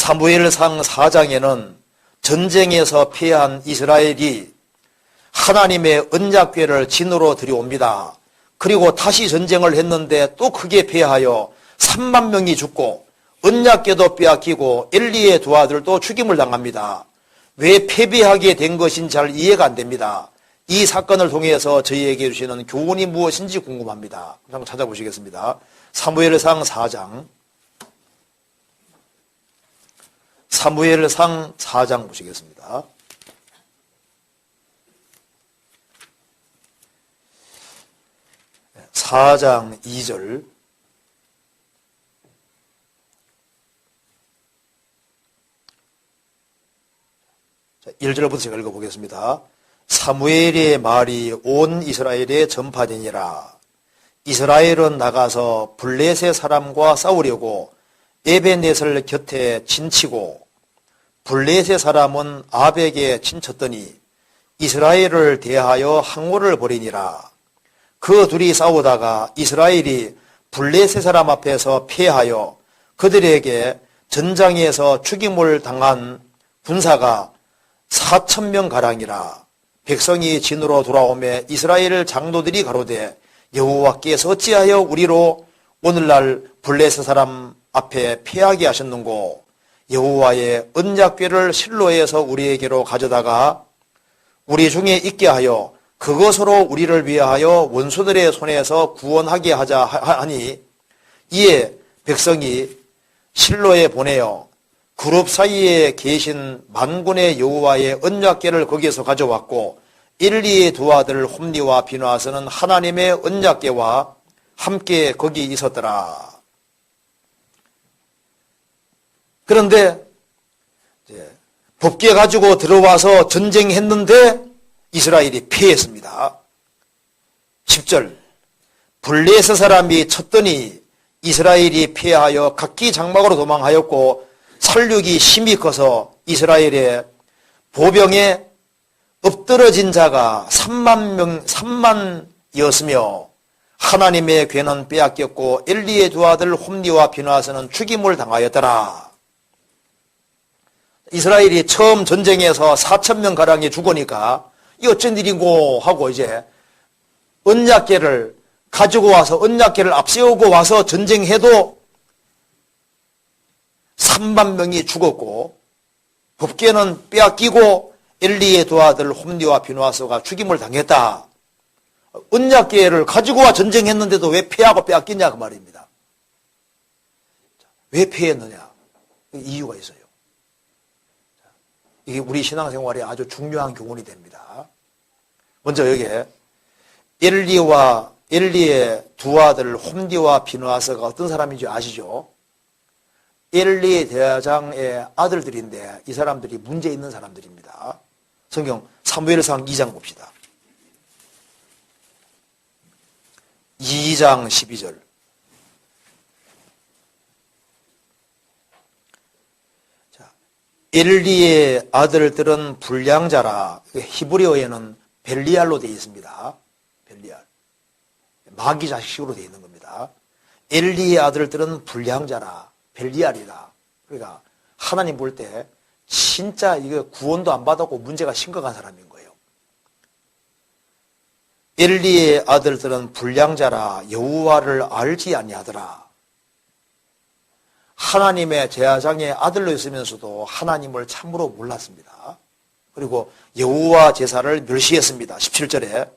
사무엘상 4장에는 전쟁에서 패한 이스라엘이 하나님의 언약궤를 진으로 들여옵니다. 그리고 다시 전쟁을 했는데 또 크게 패하여 3만 명이 죽고 언약궤도 빼앗기고 엘리의 두 아들도 죽임을 당합니다. 왜 패배하게 된 것인지 잘 이해가 안 됩니다. 이 사건을 통해서 저희에게 주시는 교훈이 무엇인지 궁금합니다. 한번 찾아보시겠습니다. 사무엘상 4장. 사무엘상 4장 보시겠습니다. (4장 2절) 1절부터 제가 읽어보겠습니다. 사무엘의 말이 온 이스라엘에 전파되니라. 이스라엘은 나가서 블레셋 사람과 싸우려고 에베넷을 곁에 진치고 블레셋 사람은 아벡에 진쳤더니 이스라엘을 대하여 항오를 벌이니라. 그 둘이 싸우다가 이스라엘이 블레셋 사람 앞에서 패하여 그들에게 전장에서 죽임을 당한 군사가 4,000명 가량이라. 백성이 진으로 돌아오매 이스라엘 장로들이 가로되 여호와께서 어찌하여 우리로 오늘날 블레셋 사람 앞에 패하게 하셨는고 여호와의 언약궤를 실로에서 우리에게로 가져다가 우리 중에 있게 하여 그것으로 우리를 위하여 원수들의 손에서 구원하게 하자 하니 이에 백성이 실로에 보내어 그룹 사이에 계신 만군의 여호와의 언약궤를 거기에서 가져왔고 엘리의 두 아들 홈니와 비누아스는 하나님의 언약궤와 함께 거기 있었더라. 그런데 법궤 가지고 들어와서 전쟁했는데 이스라엘이 패했습니다. 10절 블레셋 사람이 쳤더니 이스라엘이 패하여 각기 장막으로 도망하였고 살육이 심히 커서 이스라엘의 보병에 엎드러진 자가 3만이었으며 하나님의 궤는 빼앗겼고 엘리의 두 아들 홈니와 비누아스는 죽임을 당하였더라. 이스라엘이 처음 전쟁에서 4,000명 가량이 죽으니까 이 어쩐 일이고 하고 이제 언약궤를 가지고 와서 언약궤를 앞세우고 와서 전쟁해도 3만 명이 죽었고 법궤는 빼앗기고 엘리의 두 아들 홈니와 비누아스가 죽임을 당했다. 언약궤를 가지고 와 전쟁했는데도 왜 패하고 빼앗겼냐 그 말입니다. 왜 패했느냐? 이유가 있어요. 이게 우리 신앙생활에 아주 중요한 교훈이 됩니다. 먼저 여기에 엘리의 두 아들 홈니와 비누아스가 어떤 사람인지 아시죠? 엘리 대장의 아들들인데 이 사람들이 문제 있는 사람들입니다. 성경 사무엘상 2장 봅시다. 2장 12절. 엘리의 아들들은 불량자라. 히브리어에는 벨리알로 되어 있습니다. 벨리알. 마귀 자식식으로 되어 있는 겁니다. 엘리의 아들들은 불량자라. 벨리알이라. 그러니까 하나님 볼 때 진짜 이거 구원도 안 받았고 문제가 심각한 사람인 거예요. 엘리의 아들들은 불량자라 여호와를 알지 아니하더라. 하나님의 제사장의 아들로 있으면서도 하나님을 참으로 몰랐습니다. 그리고 여호와 제사를 멸시했습니다. 17절에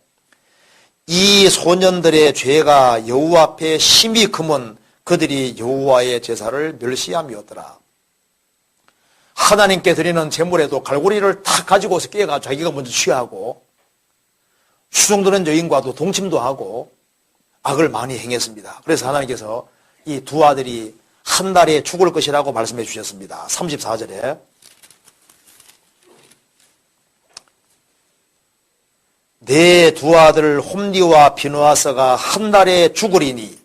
이 소년들의 죄가 여호와 앞에 심히 크면 그들이 여호와의 제사를 멸시함이었더라. 하나님께 드리는 제물에도 갈고리를 탁 가지고서 깨가 자기가 먼저 취하고 수종드는 여인과도 동침도 하고 악을 많이 행했습니다. 그래서 하나님께서 이 두 아들이 한 달에 죽을 것이라고 말씀해 주셨습니다. 34절에 내 두 아들 홈니와 비누아스가 한 달에 죽으리니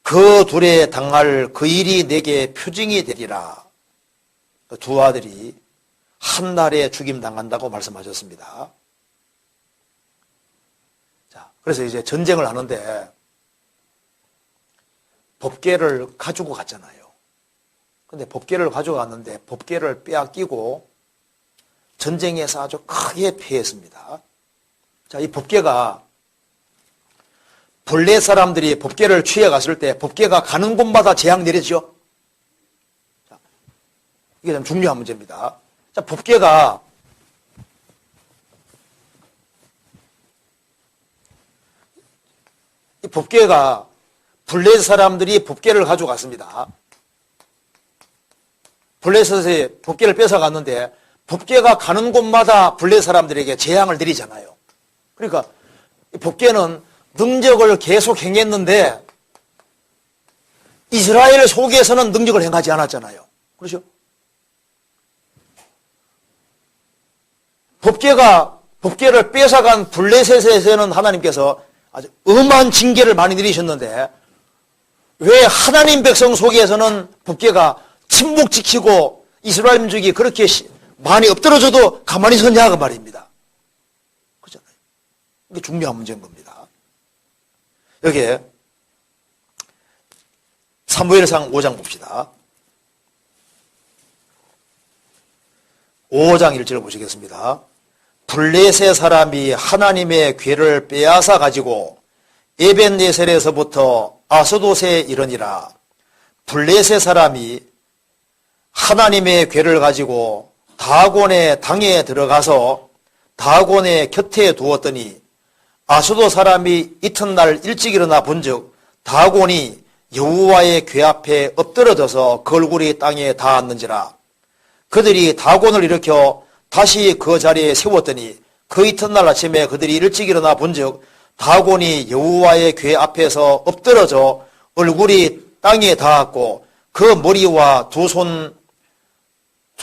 그 둘에 당할 그 일이 내게 표징이 되리라. 두 아들이 한 달에 죽임당한다고 말씀하셨습니다. 자, 그래서 이제 전쟁을 하는데 법궤를 가지고 갔잖아요. 근데 법궤를 가져갔는데 법궤를 빼앗기고 전쟁에서 아주 크게 패했습니다. 자, 이 법궤가 블레 사람들이 법궤를 취해갔을 때 법궤가 가는 곳마다 재앙 내리죠. 자, 이게 좀 중요한 문제입니다. 자, 법궤가 이 법궤가 블레 사람들이 법궤를 가져갔습니다. 블레셋에 법궤를 뺏어갔는데 법궤가 가는 곳마다 블레 사람들에게 재앙을 내리잖아요. 그러니까 법궤는 능력을 계속 행했는데 이스라엘 속에서는 능력을 행하지 않았잖아요. 그렇죠? 법궤를 뺏어간 블레셋에서는 하나님께서 아주 엄한 징계를 많이 내리셨는데 왜 하나님 백성 속에서는 법궤가 침묵지키고 이스라엘 민족이 그렇게 많이 엎드러져도 가만히 섰냐 그 말입니다. 그렇잖아요. 이게 중요한 문제인 겁니다. 여기에 사무엘상 5장 봅시다. 5장 1절 보시겠습니다. 블레셋 사람이 하나님의 궤를 빼앗아 가지고 에벤네셀에서부터 아스돗에 이르니라. 블레셋 사람이 하나님의 궤를 가지고 다곤의 당에 들어가서 다곤의 곁에 두었더니 아스돗 사람이 이튿날 일찍 일어나 본즉 다곤이 여호와의 궤 앞에 엎드러져서 그 얼굴이 땅에 닿았는지라. 그들이 다곤을 일으켜 다시 그 자리에 세웠더니 그 이튿날 아침에 그들이 일찍 일어나 본즉 다곤이 여호와의 궤 앞에서 엎드러져 얼굴이 땅에 닿았고 그 머리와 두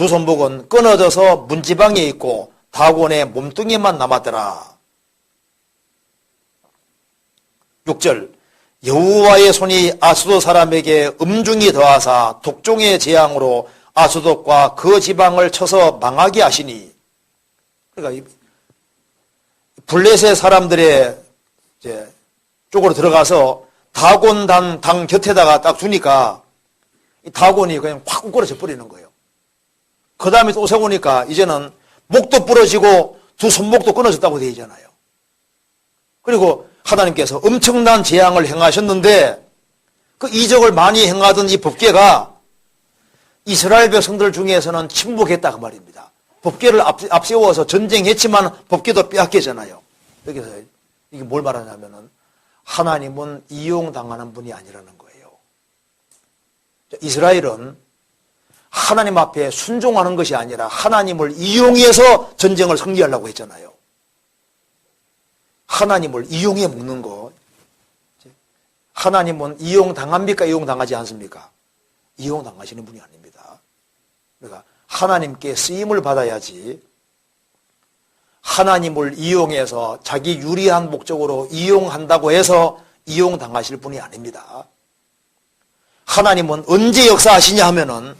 손목은 끊어져서 문지방에 있고 다곤의 몸뚱이만 남았더라. 6절 여호와의 손이 아스돗 사람에게 음중이 더하사 독종의 재앙으로 아스돗과 그 지방을 쳐서 망하게 하시니. 그러니까 블레셋 사람들의 쪽으로 들어가서 다곤 당 곁에다가 딱 두니까 이 다곤이 그냥 확 우그러져 버리는 거예요. 그 다음에 또 세우니까 이제는 목도 부러지고 두 손목도 끊어졌다고 되어 있잖아요. 그리고 하나님께서 엄청난 재앙을 행하셨는데 그 이적을 많이 행하던 이 법궤가 이스라엘 백성들 중에서는 침묵했다 그 말입니다. 법궤를 앞세워서 전쟁했지만 법궤도 빼앗기잖아요. 여기서 이게 뭘 말하냐면은 하나님은 이용당하는 분이 아니라는 거예요. 이스라엘은 하나님 앞에 순종하는 것이 아니라 하나님을 이용해서 전쟁을 승리하려고 했잖아요. 하나님을 이용해 먹는 거. 하나님은 이용당합니까? 이용당하지 않습니까? 이용당하시는 분이 아닙니다. 그러니까 하나님께 쓰임을 받아야지 하나님을 이용해서 자기 유리한 목적으로 이용한다고 해서 이용당하실 분이 아닙니다. 하나님은 언제 역사하시냐 하면은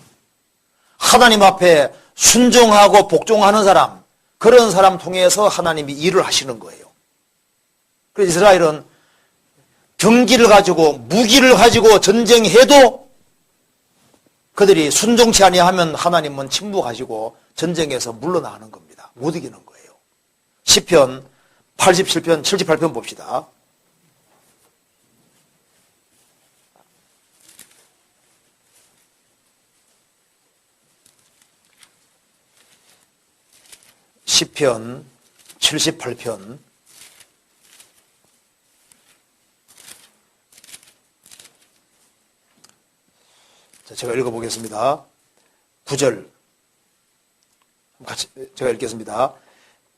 하나님 앞에 순종하고 복종하는 사람, 그런 사람 통해서 하나님이 일을 하시는 거예요. 그래서 이스라엘은 경기를 가지고 무기를 가지고 전쟁해도 그들이 순종치 아니하면 하나님은 침묵하시고 전쟁에서 물러나는 겁니다. 못 이기는 거예요. 시편 87편 78편 봅시다. 시편 78편 제가 읽어보겠습니다. 9절 같이 제가 읽겠습니다.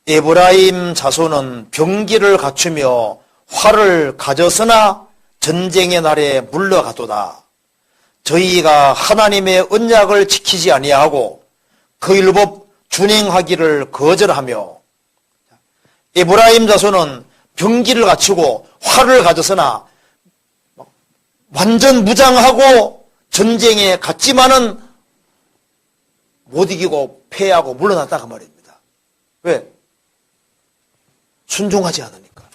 에브라임 자손은 병기를 갖추며 활을 가졌으나 전쟁의 날에 물러가도다. 저희가 하나님의 언약을 지키지 아니하고 그 율법 준행하기를 거절하며. 에브라임 자손은 병기를 갖추고 활을 가졌으나 완전 무장하고 전쟁에 갔지만은 못 이기고 패하고 물러났다 그 말입니다. 왜? 순종하지 않으니까.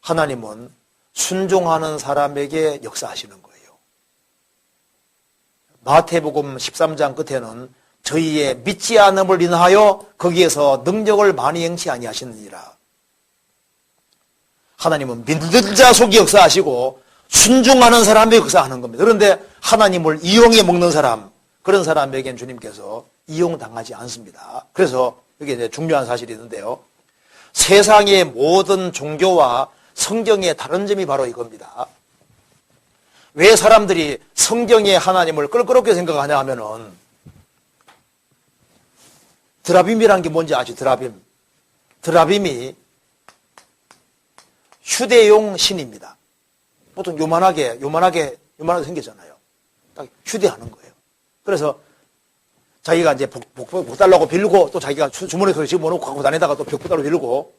하나님은 순종하는 사람에게 역사하시는 거예요. 마태복음 13장 끝에는 저희의 믿지 않음을 인하여 거기에서 능력을 많이 행치 아니하시느니라. 하나님은 믿는 자 속이 역사하시고 순종하는 사람이 역사하는 겁니다. 그런데 하나님을 이용해 먹는 사람, 그런 사람에겐 주님께서 이용당하지 않습니다. 그래서 여기 이제 중요한 사실이 있는데요. 세상의 모든 종교와 성경의 다른 점이 바로 이겁니다. 왜 사람들이 성경의 하나님을 껄끄럽게 생각하냐 하면은 드라빔이라는 게 뭔지 아시죠? 드라빔. 드라빔이 휴대용 신입니다. 보통 요만하게 생겼잖아요. 딱 휴대하는 거예요. 그래서 자기가 이제 복 달라고 빌고 또 자기가 주머니에 집어넣고 갖고 다니다가 또 복 달라고 빌고.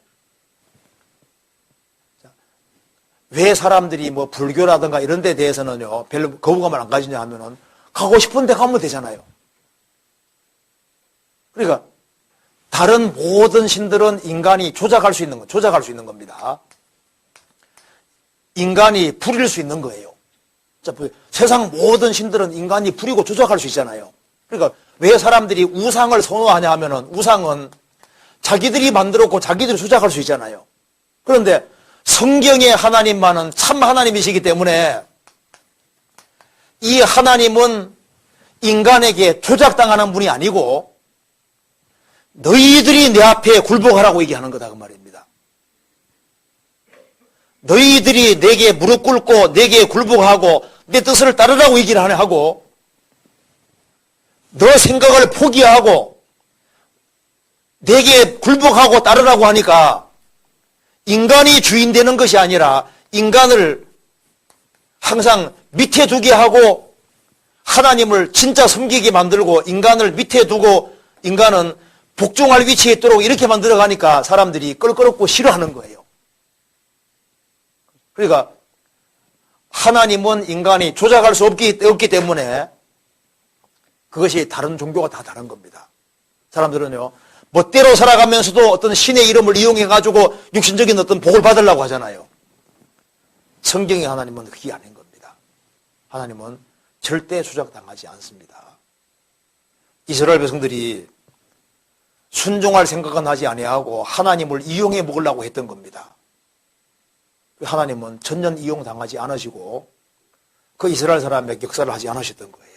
왜 사람들이 뭐 불교라든가 이런 데 대해서는요, 별로 거부감을 안 가지냐 하면은 가고 싶은 데 가면 되잖아요. 그러니까 다른 모든 신들은 인간이 조작할 수 있는 겁니다. 인간이 부릴 수 있는 거예요. 세상 모든 신들은 인간이 부리고 조작할 수 있잖아요. 그러니까 왜 사람들이 우상을 선호하냐 하면은 우상은 자기들이 만들었고 자기들이 조작할 수 있잖아요. 그런데 성경의 하나님만은 참 하나님이시기 때문에 이 하나님은 인간에게 조작당하는 분이 아니고 너희들이 내 앞에 굴복하라고 얘기하는 거다 그 말입니다. 너희들이 내게 무릎 꿇고 내게 굴복하고 내 뜻을 따르라고 얘기를 하고 너 생각을 포기하고 내게 굴복하고 따르라고 하니까 인간이 주인 되는 것이 아니라 인간을 항상 밑에 두게 하고 하나님을 진짜 섬기게 만들고 인간을 밑에 두고 인간은 복종할 위치에 있도록 이렇게 만들어 가니까 사람들이 껄끄럽고 싫어하는 거예요. 그러니까 하나님은 인간이 조작할 수 없기 때문에 그것이 다른 종교가 다 다른 겁니다. 사람들은요, 멋대로 살아가면서도 어떤 신의 이름을 이용해가지고 육신적인 어떤 복을 받으려고 하잖아요. 성경의 하나님은 그게 아닌 겁니다. 하나님은 절대 조작당하지 않습니다. 이스라엘 백성들이 순종할 생각은 하지 아니하고 하나님을 이용해 먹으려고 했던 겁니다. 하나님은 전혀 이용당하지 않으시고 그 이스라엘 사람에게 역사를 하지 않으셨던 거예요.